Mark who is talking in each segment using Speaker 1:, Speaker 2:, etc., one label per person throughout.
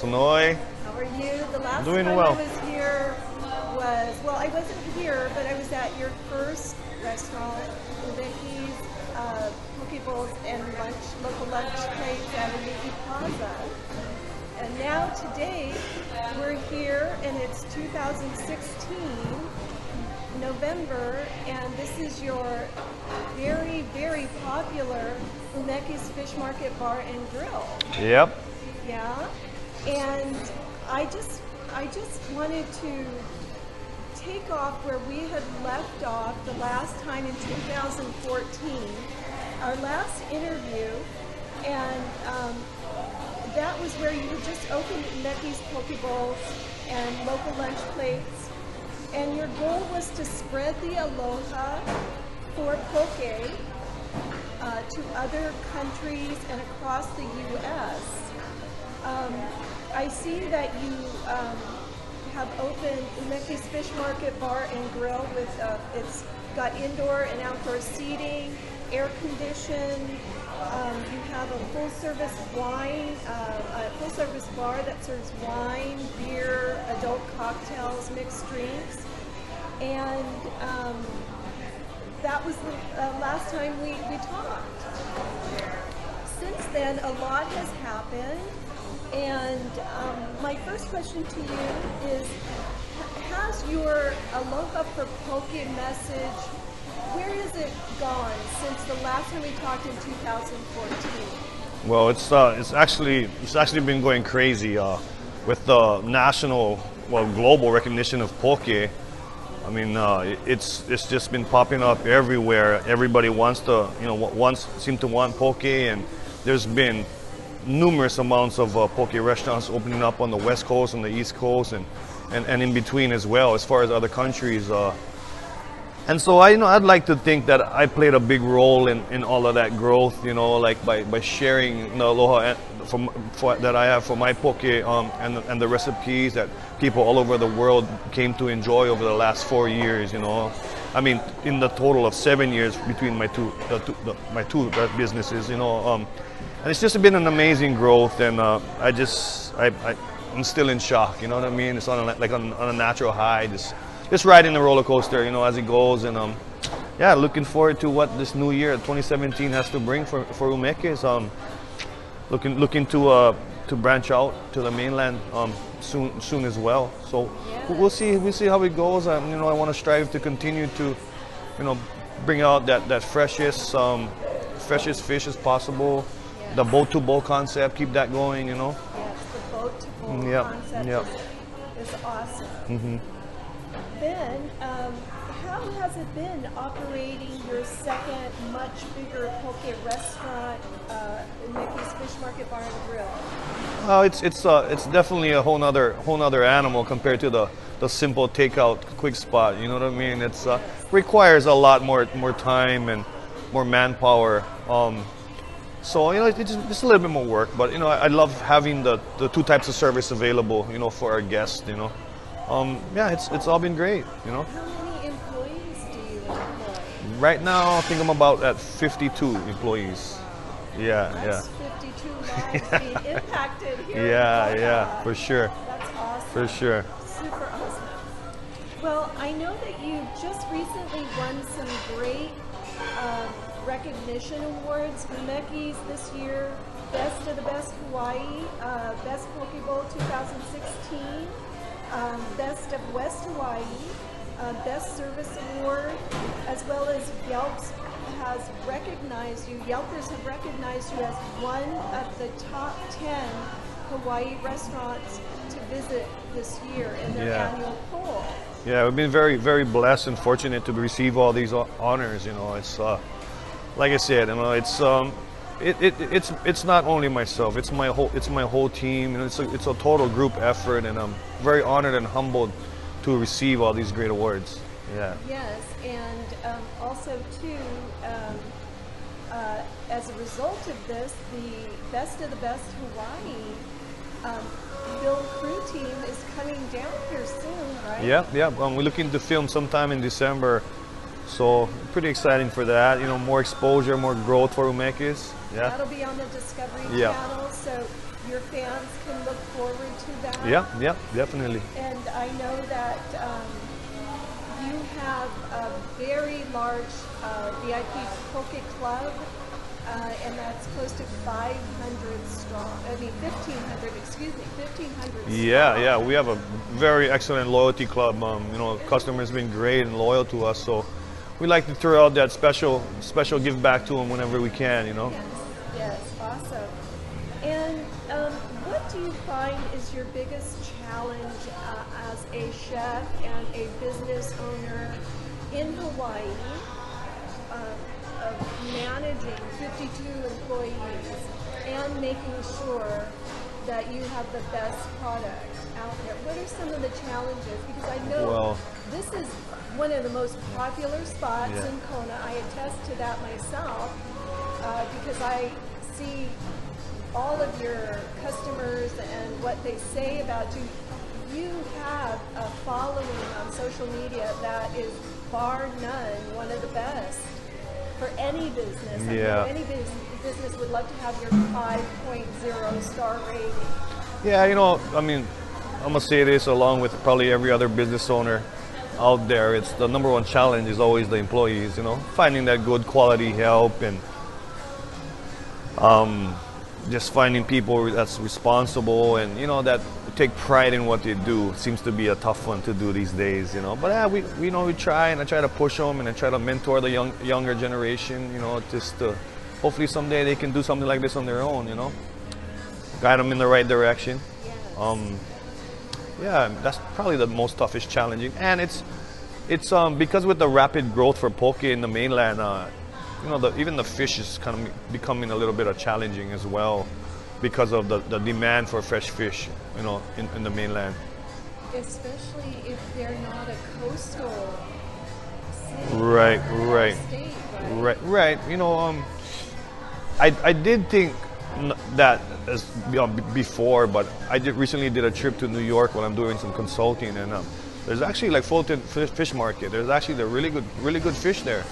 Speaker 1: Sonoy.
Speaker 2: How are you? The last
Speaker 1: Doing
Speaker 2: time
Speaker 1: well.
Speaker 2: I was here was, well, I wasn't here, but I was at your first restaurant, Umekes Poke Bowls and local lunch place at Ali'i Plaza. And now today, we're here and it's 2016, November, and this is your very, very popular Umekes Fishmarket Bar and Grill.
Speaker 1: Yep.
Speaker 2: Yeah, and I just wanted to take off where we had left off the last time in 2014, our last interview, and that was where you had just opened Umekes Poke Bowls and local lunch plates, and your goal was to spread the aloha for poke to other countries and across the U.S. I see that you have opened Umekes Fishmarket Bar and Grill with it's got indoor and outdoor seating, air conditioned. You have a full-service wine, a full-service bar that serves wine, beer, adult cocktails, mixed drinks, and that was the last time we talked. Since then, a lot has happened, and my first question to you is, has your Aloha for Poke message, where has it gone since the last time we talked in 2014?
Speaker 1: Well, it's actually been going crazy with the national, well, global recognition of poke. I mean, it's just been popping up everywhere. Everybody wants to, seem to want poke, and there's been numerous amounts of poke restaurants opening up on the West Coast and the East Coast, and in between as well, as far as other countries. And so I'd like to think that I played a big role in all of that growth, like by sharing the aloha that I have for my poke and the recipes that people all over the world came to enjoy over the last 4 years. I mean, in the total of 7 years between my two businesses. And it's just been an amazing growth, and I'm still in shock. You know what I mean? It's on a natural high. Just riding the roller coaster, as it goes, and yeah, looking forward to what this new year, 2017, has to bring for Umekes. Looking to branch out to the mainland soon as well. So
Speaker 2: yes.
Speaker 1: we'll see how it goes. I want to strive to continue to, bring out that freshest fish as possible.
Speaker 2: Yes.
Speaker 1: The boat to boat concept, keep that going.
Speaker 2: Yes, the boat to boat
Speaker 1: Yep.
Speaker 2: concept is awesome.
Speaker 1: Mm-hmm.
Speaker 2: Then, how has it been operating your second, much bigger poke restaurant, Umekes Fishmarket Bar and Grill?
Speaker 1: It's definitely a whole nother animal compared to the simple takeout quick spot. You know what I mean? It's requires a lot more time and more manpower. So it's just a little bit more work. But I love having the two types of service available. For our guests. Yeah, it's all been great.
Speaker 2: How many employees do you employ?
Speaker 1: Right now, I think I'm about at 52 employees. Yeah,
Speaker 2: That's
Speaker 1: yeah.
Speaker 2: 52 lives being impacted here.
Speaker 1: Yeah, for sure.
Speaker 2: That's awesome.
Speaker 1: For sure.
Speaker 2: Super awesome. Well, I know that you just recently won some great recognition awards. Umekes this year, Best of the Best Hawaii, Best Poke Bowl 2016. Best of West Hawaii, Best Service Award, as well as Yelp's has recognized you. Yelpers have recognized you as one of the top 10 Hawaii restaurants to visit this year in their annual poll.
Speaker 1: Yeah, we've been very, very blessed and fortunate to receive all these honors. It's like I said, it's not only myself. It's my whole team. It's a total group effort, and I'm very honored and humbled to receive all these great awards. Yeah.
Speaker 2: Yes, and also too, as a result of this, the Best of the Best Hawaii Bill crew team is coming down here soon, right?
Speaker 1: Yeah. We're looking to film sometime in December, so pretty exciting for that. More exposure, more growth for Umekes. Yeah.
Speaker 2: That'll be on the Discovery
Speaker 1: Yeah.
Speaker 2: Channel. So your fans can look forward to that.
Speaker 1: Yeah, yeah, definitely.
Speaker 2: And I know that you have a very large VIP Poke Club, and that's close to 500 strong. I mean, 1,500. Excuse me, 1,500.
Speaker 1: Yeah, yeah, we have a very excellent loyalty club. You know, customers been great and loyal to us, so we like to throw out that special give back to them whenever we can. You know.
Speaker 2: Yes, yes, awesome. And what do you find is your biggest challenge as a chef and a business owner in Hawaii of managing 52 employees and making sure that you have the best product out there? What are some of the challenges? Because I know this is one of the most popular spots in Kona. I attest to that myself because I see all of your customers and what they say about you. You have a following on social media that is bar none one of the best for any business. I know any business would love to have your 5.0 star rating.
Speaker 1: Yeah, you know, I mean, I'm gonna say this along with probably every other business owner out there. It's the number one challenge is always the employees. You know, finding that good quality help and just finding people that's responsible and, you know, that take pride in what they do. It seems to be a tough one to do these days, you know. But yeah, we know we try, and I try to push them, and I try to mentor the younger generation, you know, just to hopefully someday they can do something like this on their own, you know. Guide them in the right direction.
Speaker 2: Yes.
Speaker 1: Yeah, that's probably the most toughest challenging, and it's because with the rapid growth for poke in the mainland, you know, even the fish is kind of becoming a little bit of challenging as well, because of the demand for fresh fish, you know, in the mainland.
Speaker 2: Especially if they're not a coastal city.
Speaker 1: Right.
Speaker 2: State,
Speaker 1: Right. You know, I did think that as before, but I recently did a trip to New York when I'm doing some consulting, and there's actually like Fulton Fish Market. There's actually the really good fish there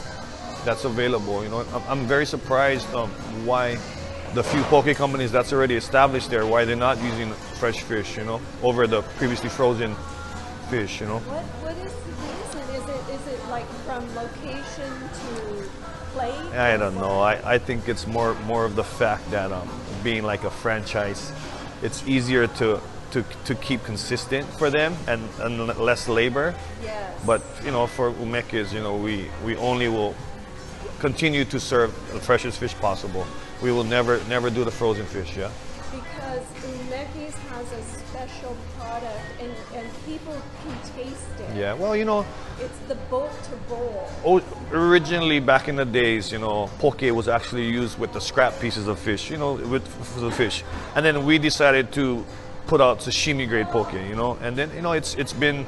Speaker 1: that's available. You know, I'm very surprised why the few poke companies that's already established there, why they're not using fresh fish, you know, over the previously frozen fish, you know.
Speaker 2: What is the reason? Is it like from location to plate?
Speaker 1: I don't know. I think it's more of the fact that being like a franchise, it's easier to keep consistent for them and less labor.
Speaker 2: Yes.
Speaker 1: But you know, for Umekes, you know, we only will continue to serve the freshest fish possible. We will never do the frozen fish, yeah?
Speaker 2: Because Umekes has a special product and people can taste it.
Speaker 1: Yeah, well, you know,
Speaker 2: it's the boat to bowl.
Speaker 1: Originally, back in the days, you know, poke was actually used with the scrap pieces of fish, you know, for the fish. And then we decided to put out sashimi grade poke, you know, and then, you know, it's been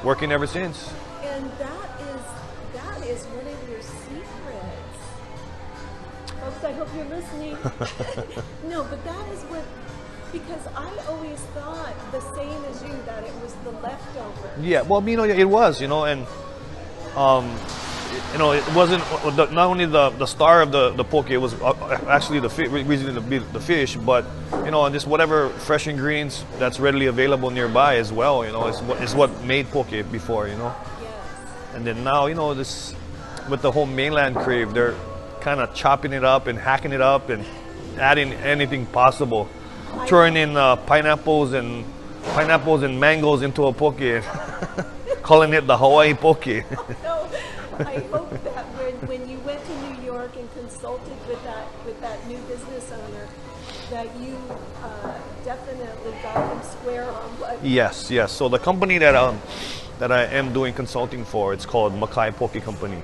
Speaker 1: working ever since.
Speaker 2: And that is one of your secrets. Folks, I hope you're listening. No, but that is what, because I always thought the same as you, that it was the leftover.
Speaker 1: Yeah, well, you know, it was, you know, and you know, it wasn't not only the star of the poke, it was actually the reason to be the fish, but you know, and just whatever fresh ingredients that's readily available nearby as well. You know, is what made poke before, you know.
Speaker 2: Yes.
Speaker 1: And then now, you know, this with the whole mainland crave, they're kind of chopping it up and hacking it up and adding anything possible, throwing in pineapples and mangoes into a poke, calling it the Hawaii poke.
Speaker 2: No, I hope that when you went to New York and consulted with that new business owner, that you definitely got them square on what.
Speaker 1: Yes. So the company that I am doing consulting for, it's called Makai Poke Company.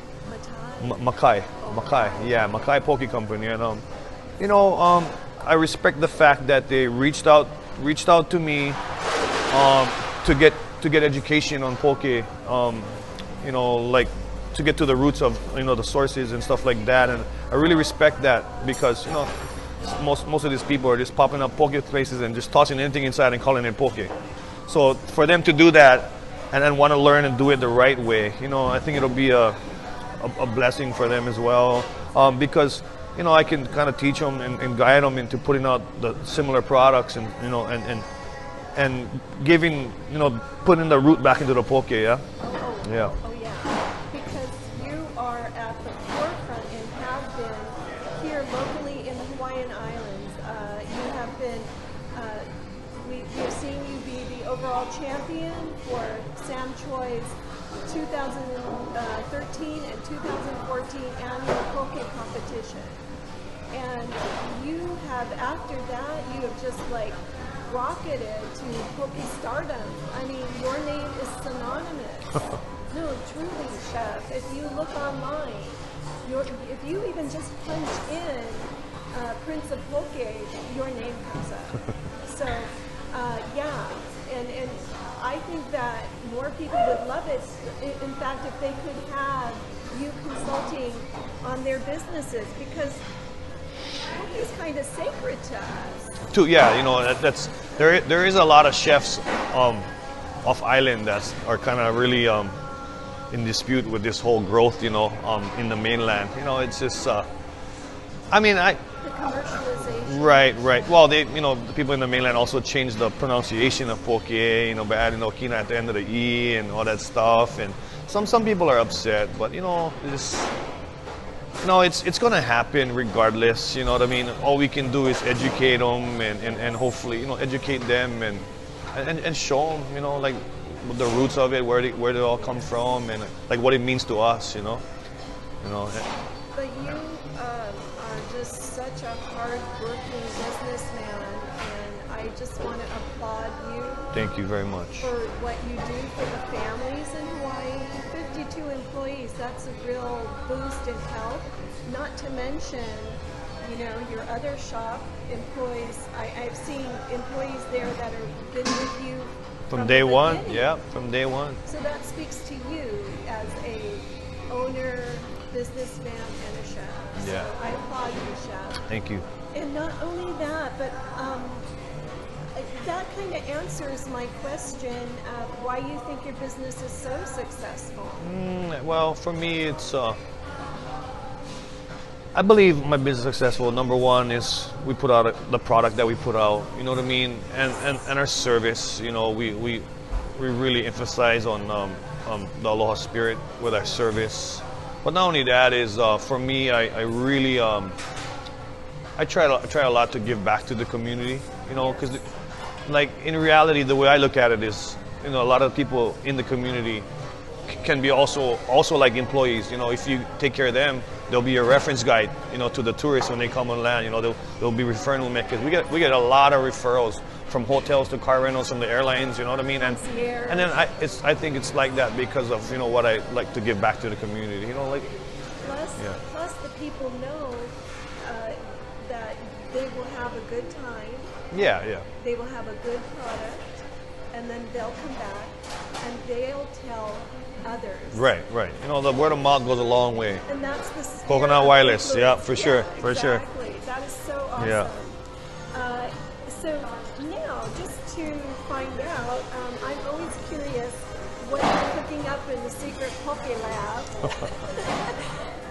Speaker 1: Makai, yeah, Makai Poke Company, and you know, I respect the fact that they reached out to me to get education on poke, you know, like to get to the roots of, you know, the sources and stuff like that, and I really respect that, because, you know, most of these people are just popping up poke places and just tossing anything inside and calling it poke. So for them to do that and then want to learn and do it the right way, you know, I think it'll be a blessing for them as well, because you know, I can kind of teach them and guide them into putting out the similar products, and you know, and giving, you know, putting the root back into the poke. Yeah. Yeah.
Speaker 2: Oh yeah, because you are at the forefront and have been here locally in the Hawaiian Islands. You have been, we've seen you be the overall champion for Sam Choi's 2013 and 2014 annual poke competition. And you have, after that, you have just like rocketed to poke stardom. I mean, your name is synonymous. No, truly, Chef. If you look online, if you even just punch in Prince of Poke, your name comes up. So, yeah, and I think that more people would love it. In fact, if they could have you consulting on their businesses, because poke is kind of sacred to us.
Speaker 1: Yeah, you know, there is a lot of chefs off island that are kind of really in dispute with this whole growth, you know, in the mainland. You know, it's just, I mean,
Speaker 2: the commercialization.
Speaker 1: Right. Well, you know, the people in the mainland also changed the pronunciation of poke, you know, by adding okina at the end of the e and all that stuff. And some people are upset, but you know, it's going to happen regardless. You know what I mean? All we can do is educate them and hopefully, you know, educate them and show them, you know, like the roots of it, where they all come from, and like what it means to us, you know.
Speaker 2: But you are just such a hard-working businessman, and I just want to applaud you.
Speaker 1: Thank you very much.
Speaker 2: For what you do for the families in Hawaii. 52 employees, that's a real boost in health. Not to mention, you know, your other shop employs, I've seen employees there that have been with you
Speaker 1: from day one. Yeah, from day one.
Speaker 2: So that speaks to you as a owner, businessman, and a chef.
Speaker 1: Yeah.
Speaker 2: So I applaud you, Chef.
Speaker 1: Thank you.
Speaker 2: And not only that, but that kind of answers my question of why you think your business is so successful.
Speaker 1: Well, for me, it's I believe my business is successful. Number one is we put out the product that we put out, you know what I mean, and our service. You know, we really emphasize on the aloha spirit with our service. But not only that is for me, I really I try a lot to give back to the community. You know, because like in reality, the way I look at it is, you know, a lot of people in the community can be also like employees. You know, if you take care of them, they'll be a reference guide, you know, to the tourists when they come on land. You know, they'll be referring to Umekes. We get a lot of referrals from hotels to car rentals, from the airlines. You know what I mean? And then I think it's like that because of, you know, what I like to give back to the community. You know, like
Speaker 2: plus the people know that they will have a good time.
Speaker 1: Yeah.
Speaker 2: They will have a good product, and then they'll come back and they'll tell others. Right.
Speaker 1: You know, the word of mouth goes a long way.
Speaker 2: And that's the spirit
Speaker 1: Coconut
Speaker 2: of
Speaker 1: Wireless,
Speaker 2: influence.
Speaker 1: yeah, for sure.
Speaker 2: Exactly. That is so awesome.
Speaker 1: Yeah.
Speaker 2: So now, just to find out, I'm always curious what you're cooking up in the secret poke lab.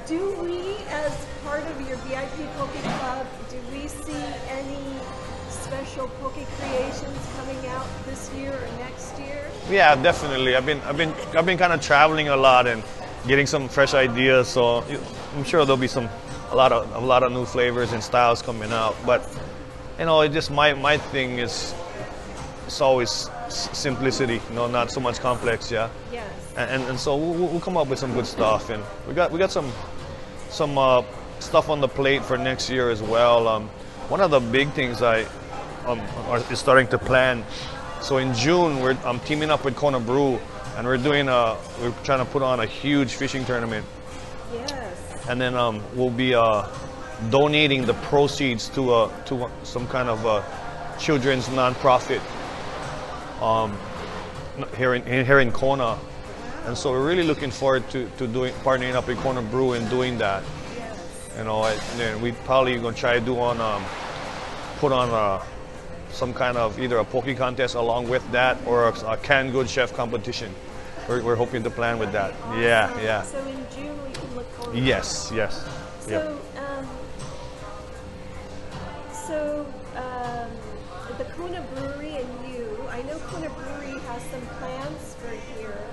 Speaker 2: Do we, as part of your VIP Poke Club, do we see any special poke creations coming out this year or next year?
Speaker 1: Yeah, definitely. I've been kind of traveling a lot and getting some fresh ideas. So I'm sure there'll be a lot of new flavors and styles coming out. But you know, it just my thing is it's always simplicity. You know, not so much complex. Yeah.
Speaker 2: Yes.
Speaker 1: And so we'll come up with some good stuff, and we got some stuff on the plate for next year as well. One of the big things is starting to plan. So in June, I'm teaming up with Kona Brew, and we're trying to put on a huge fishing tournament.
Speaker 2: Yes.
Speaker 1: And then we'll be donating the proceeds to some kind of children's nonprofit here in Kona. And so we're really looking forward to partnering up with Kona Brew and doing that.
Speaker 2: Yes.
Speaker 1: You know, and then we probably gonna try to put on some kind of either a poke contest along with that, or a canned good chef competition. We're hoping to plan with that.
Speaker 2: Awesome.
Speaker 1: Yeah.
Speaker 2: So in June we can look forward.
Speaker 1: Yes.
Speaker 2: So Kuna Brewery and you. I know Kuna Brewery has some plans for here.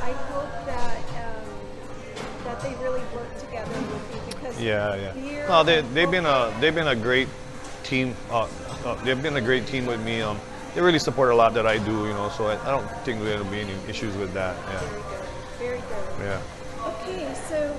Speaker 2: I hope that they really work together with you because beer.
Speaker 1: No, they've been a great team. They've been a great team with me. They really support a lot that I do, you know. So I don't think there'll be any issues with that. Yeah.
Speaker 2: Very good. Very good.
Speaker 1: Yeah.
Speaker 2: Okay, so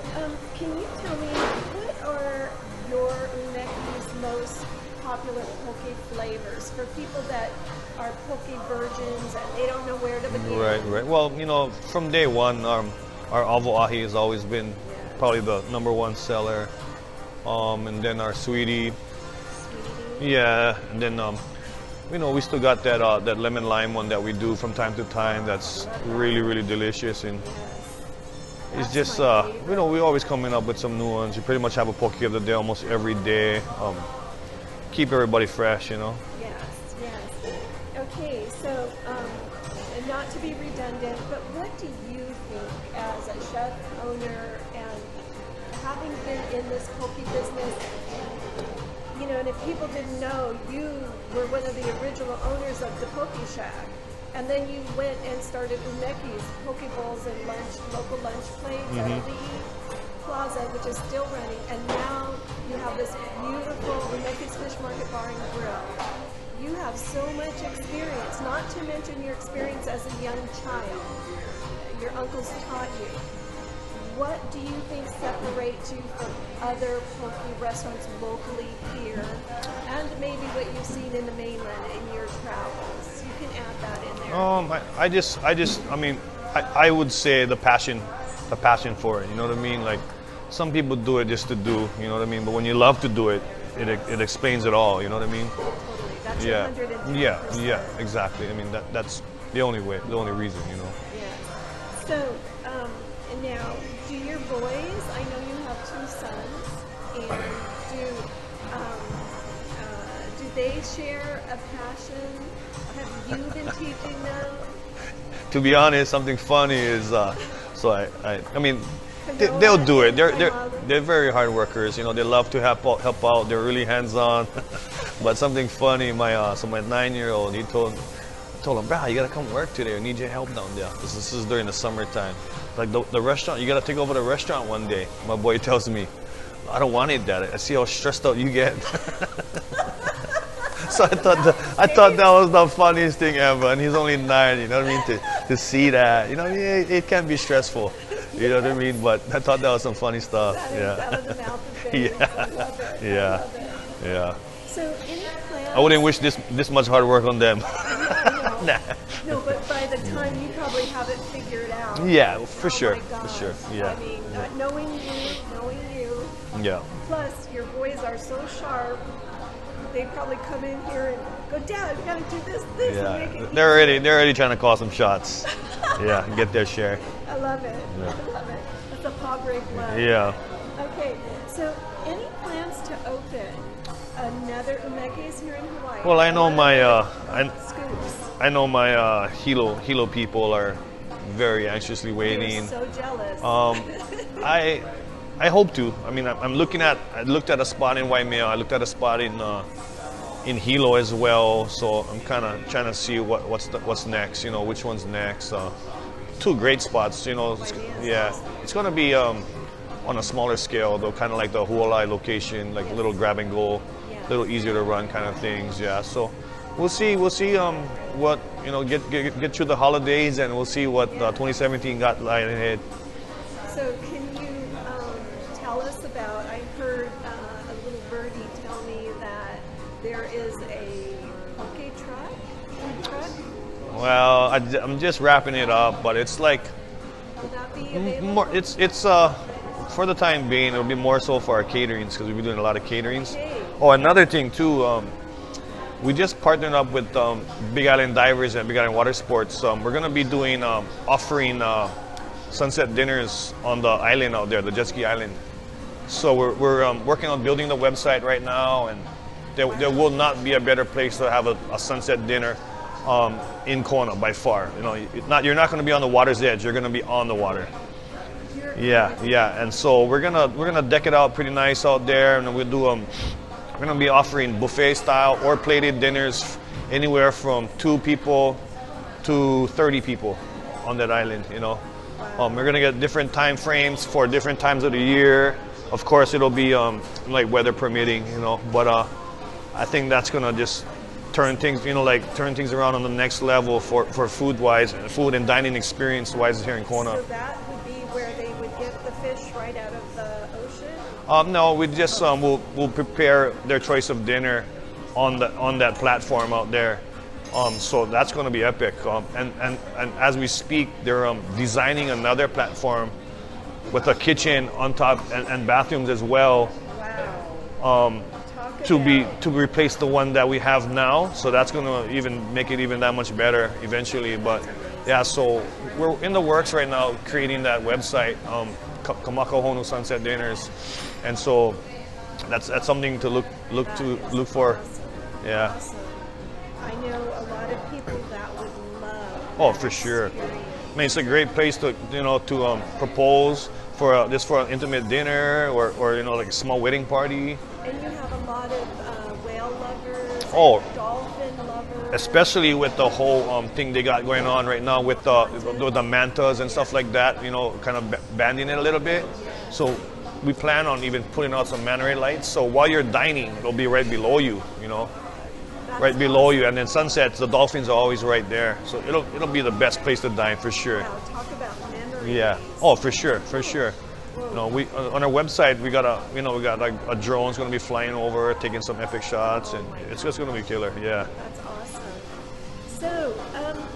Speaker 2: can you tell me what are your Umekes most popular poke flavors for people that are poke virgins and they don't know where to begin?
Speaker 1: Right. Well, you know, from day one, our avo ahi has always been probably the #1 seller, and then our sweetie. Yeah, and then you know, we still got that lemon lime one that we do from time to time. That's really delicious, and it's just you know, we're always coming up with some new ones. We pretty much have a poke of the day almost every day. Keep everybody fresh, you know.
Speaker 2: Yes. Okay, so and not to be redundant, but what do you think as a chef owner and having been in this poke business? You know, and if people didn't know, you were one of the original owners of the Poke Shack, and then you went and started Umekes Poke Bowls and local lunch plates at Ali'i Plaza, which is still running, and now you have this beautiful Umekes Fishmarket bar and grill. You have so much experience, not to mention your experience as a young child. Your uncles taught you. What do you think separates you from other poke restaurants locally here, and maybe what you've seen in the mainland in your travels? You can add that in there.
Speaker 1: I mean, I would say the passion for it. You know what I mean? Like, some people do it just to do. You know what I mean? But when you love to do it, it explains it all. You know what I mean?
Speaker 2: Totally. That's
Speaker 1: Yeah.
Speaker 2: 110%.
Speaker 1: Yeah. Exactly. I mean, that's the only reason. You know.
Speaker 2: Yeah. So. And now, do your boys, I know you have 2 sons, and do they share a passion? Have you been teaching them?
Speaker 1: To be honest, something funny is, I mean, they'll do it. They're very hard workers. You know, they love to help out. They're really hands-on. But something funny, my 9-year-old, he told him, "Bro, you gotta come work today. I need your help down there." This is during the summertime. Like the restaurant, you gotta take over the restaurant one day. My boy tells me, "I don't want it, Dad. I see how stressed out you get." So I thought that was the funniest thing ever. And he's only 9, you know what I mean? To see that, you know, it can be stressful. You know what I mean? But I thought that was some funny stuff.
Speaker 2: Out of the mouth of babes. I love it.
Speaker 1: Yeah.
Speaker 2: So any plans?
Speaker 1: I wouldn't wish this much hard work on them.
Speaker 2: Nah. No, but by the time you probably have it figured out.
Speaker 1: Yeah, for sure. Yeah.
Speaker 2: I mean, knowing you.
Speaker 1: Yeah.
Speaker 2: Plus, your boys are so sharp. They probably come in here and go, "Dad, we gotta do this, and make it
Speaker 1: they're already trying to call some shots. Yeah, get their share.
Speaker 2: I love it.
Speaker 1: Yeah.
Speaker 2: I love it. That's a Pabre blood.
Speaker 1: Yeah.
Speaker 2: Okay, so any plans to open another Umekes here in Hawaii?
Speaker 1: Well, I know
Speaker 2: scoops.
Speaker 1: I know my Hilo people are very anxiously waiting.
Speaker 2: They're so jealous.
Speaker 1: I hope to. I mean, I looked at a spot in Waimea. I looked at a spot in Hilo as well. So I'm kind of trying to see what's next. You know, which one's next. 2 great spots. You know, it's going to be on a smaller scale, though, kind of like the Hualai location, like little grab and go, little easier to run kind of things. Yeah. So we'll see. What, you know, get through the holidays, and we'll see what 2017 got lying ahead.
Speaker 2: So can you tell us about? I heard a little birdie tell me that there is a poke food truck.
Speaker 1: Well, I'm just wrapping it up, but it's like
Speaker 2: Will that be available?
Speaker 1: more. It's for the time being, it'll be more so for our caterings because we'll be doing a lot of caterings.
Speaker 2: Okay.
Speaker 1: Oh, another thing too. We just partnered up with Big Island Divers and Big Island Water Sports. We're gonna be doing offering sunset dinners on the island out there, the jet ski island. So we're working on building the website right now, and there will not be a better place to have a sunset dinner in Kona by far. You know, you're not going to be on the water's edge. You're going to be on the water. Yeah. And so we're gonna deck it out pretty nice out there, and we'll do we're gonna be offering buffet style or plated dinners anywhere from 2 people to 30 people on that island, you know. We're gonna get different time frames for different times of the year. Of course, it'll be like weather permitting, you know. But I think that's gonna just turn things, you know, like turn things around on the next level for food-wise, food and dining experience-wise here in Kona.
Speaker 2: So that would be where they would get the fish right out of the ocean?
Speaker 1: No, we just we'll prepare their choice of dinner on that platform out there. So that's going to be epic. And as we speak, they're designing another platform with a kitchen on top and bathrooms as well.
Speaker 2: Wow.
Speaker 1: To replace the one that we have now. So that's going to even make it even that much better eventually. But yeah, so we're in the works right now creating that website, Kamaka Honu Sunset Dinners, and so that's something to look for.
Speaker 2: Awesome.
Speaker 1: Yeah.
Speaker 2: Awesome. I know a lot of people that would love.
Speaker 1: Oh,
Speaker 2: that
Speaker 1: for sure.
Speaker 2: experience.
Speaker 1: I mean, it's a great place to propose for just for an intimate dinner or like a small wedding party.
Speaker 2: And you have a lot of whale lovers,
Speaker 1: Oh.
Speaker 2: and dolphin lovers.
Speaker 1: Especially with the whole thing they got going on right now with the mantas and stuff like that, you know, kind of banding it a little bit. So we plan on even putting out some manta ray lights. So while you're dining, it'll be right below you, you know,
Speaker 2: That's
Speaker 1: right below you. And then sunsets, the dolphins are always right there. So it'll be the best place to dine for sure.
Speaker 2: Wow, talk about memories.
Speaker 1: Yeah. Oh, for sure, for sure. You know, we on our website we got like a drone's going to be flying over, taking some epic shots, and it's just going to be killer. Yeah.
Speaker 2: That's awesome. So,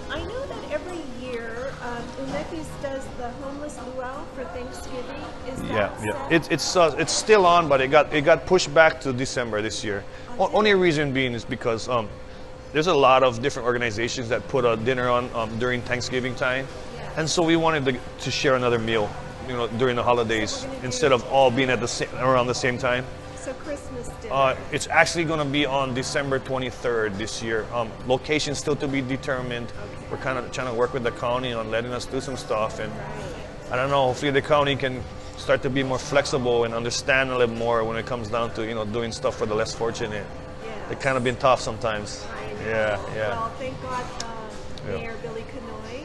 Speaker 2: I know that every year Umekes does the homeless luau for Thanksgiving. Is that set?
Speaker 1: It's still on, but it got pushed back to December this year. Only reason being is because there's a lot of different organizations that put a dinner on during Thanksgiving time, and so we wanted to share another meal, you know, during the holidays instead of all being around the same time.
Speaker 2: So Christmas dinner.
Speaker 1: It's actually going to be on December 23rd this year. Location still to be determined. We're kind of trying to work with the county on letting us do some stuff, and I don't know. Hopefully, the county can start to be more flexible and understand a little more when it comes down to doing stuff for the less fortunate.
Speaker 2: Yeah.
Speaker 1: It's kind of been tough sometimes.
Speaker 2: I know.
Speaker 1: Yeah.
Speaker 2: Well, thank God,
Speaker 1: Yeah.
Speaker 2: Mayor Billy Kanoy,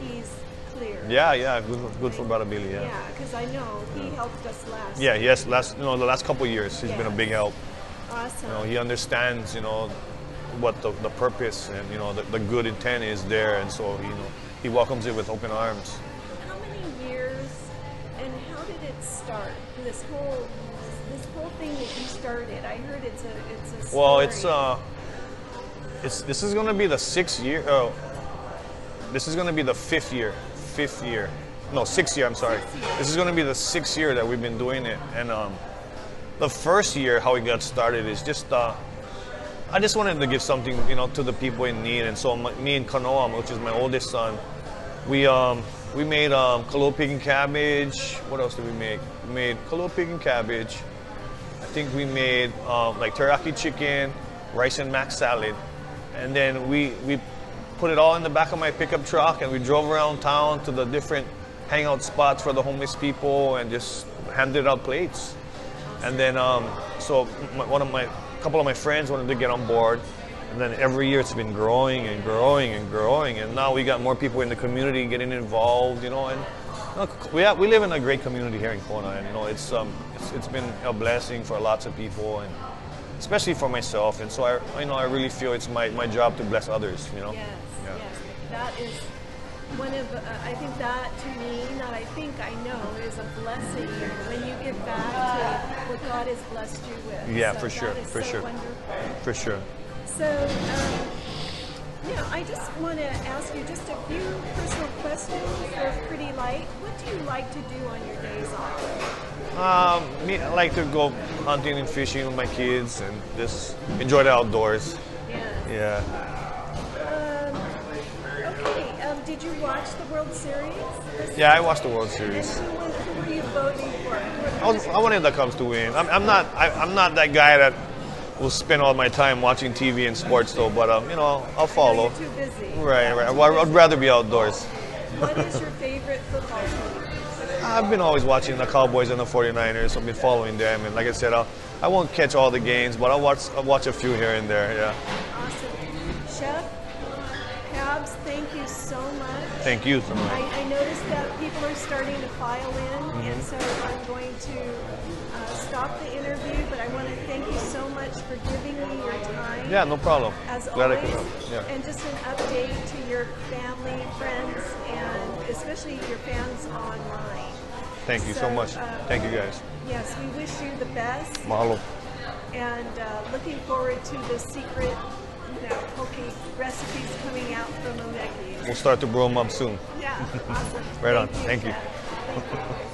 Speaker 2: he's clear.
Speaker 1: Yeah. Good for Brother Billy. Yeah.
Speaker 2: Yeah, because I know he helped us last.
Speaker 1: Yeah. Yes. The last couple of years, he's been a big help.
Speaker 2: Awesome.
Speaker 1: He understands, what the purpose and the good intent is there, and so he welcomes it with open arms.
Speaker 2: How many years and how did it start? This whole thing that you started. I heard it's a story.
Speaker 1: Well, this is going to be the 6th year. Oh, this is going to be the 5th year. 5th year. No, 6th year. I'm sorry. This is going to be the 6th year that we've been doing it, and the first year how we got started is just I just wanted to give something to the people in need, and so me and Kanoa, which is my oldest son, we made kalua pig and cabbage. What else did we make? We made kalua pig and cabbage. I think we made like teriyaki chicken, rice and mac salad, and then we put it all in the back of my pickup truck, and we drove around town to the different hangout spots for the homeless people and just handed out plates. And then so a couple of my friends wanted to get on board, and then every year it's been growing and growing and growing, and now we got more people in the community getting involved, and we live in a great community here in Kona, and it's been a blessing for lots of people, and especially for myself, and so I really feel it's my job to bless others,
Speaker 2: Yes,
Speaker 1: Yeah.
Speaker 2: yes. That is one of I think that to me, not I think I know, is a blessing when you give back to what God has blessed you with.
Speaker 1: Yeah,
Speaker 2: So
Speaker 1: for sure,
Speaker 2: that is
Speaker 1: for
Speaker 2: so
Speaker 1: sure.
Speaker 2: wonderful.
Speaker 1: For sure.
Speaker 2: So, I just want to ask you just a few personal questions. They're pretty light. What do you like to do on your days off?
Speaker 1: Me, I like to go hunting and fishing with my kids and just enjoy the outdoors.
Speaker 2: Yeah.
Speaker 1: Yeah.
Speaker 2: Okay. Did you watch the World Series?
Speaker 1: Yeah, I watched the World
Speaker 2: And
Speaker 1: Series.
Speaker 2: who were you voting for?
Speaker 1: I wanted the Cubs to win. I'm not that guy that will spend all my time watching TV and sports though, but I'll follow.
Speaker 2: You're too busy.
Speaker 1: Right. Well, I'd rather be outdoors.
Speaker 2: What is your favorite football team?
Speaker 1: I've been always watching the Cowboys and the 49ers. I've been following them, and like I said, I won't catch all the games, but I'll watch a few here and there. Yeah.
Speaker 2: Awesome. Chef Pabre, thank you so much.
Speaker 1: Thank you so much.
Speaker 2: I noticed that people are starting to file in, and so I'm going to stop the interview, but I want to thank you so much for giving me your time.
Speaker 1: Yeah, no problem.
Speaker 2: As
Speaker 1: Glad I
Speaker 2: always,
Speaker 1: could help. Yeah.
Speaker 2: and just an update to your family, friends, and especially your fans online.
Speaker 1: Thank you so much. Thank you guys.
Speaker 2: Yes, we wish you the best,
Speaker 1: Mahalo.
Speaker 2: and looking forward to the secret, poke recipes coming out from Umekes.
Speaker 1: We'll start to brew them up soon.
Speaker 2: Yeah, awesome.
Speaker 1: Right on.
Speaker 2: Thank you.
Speaker 1: Thank you.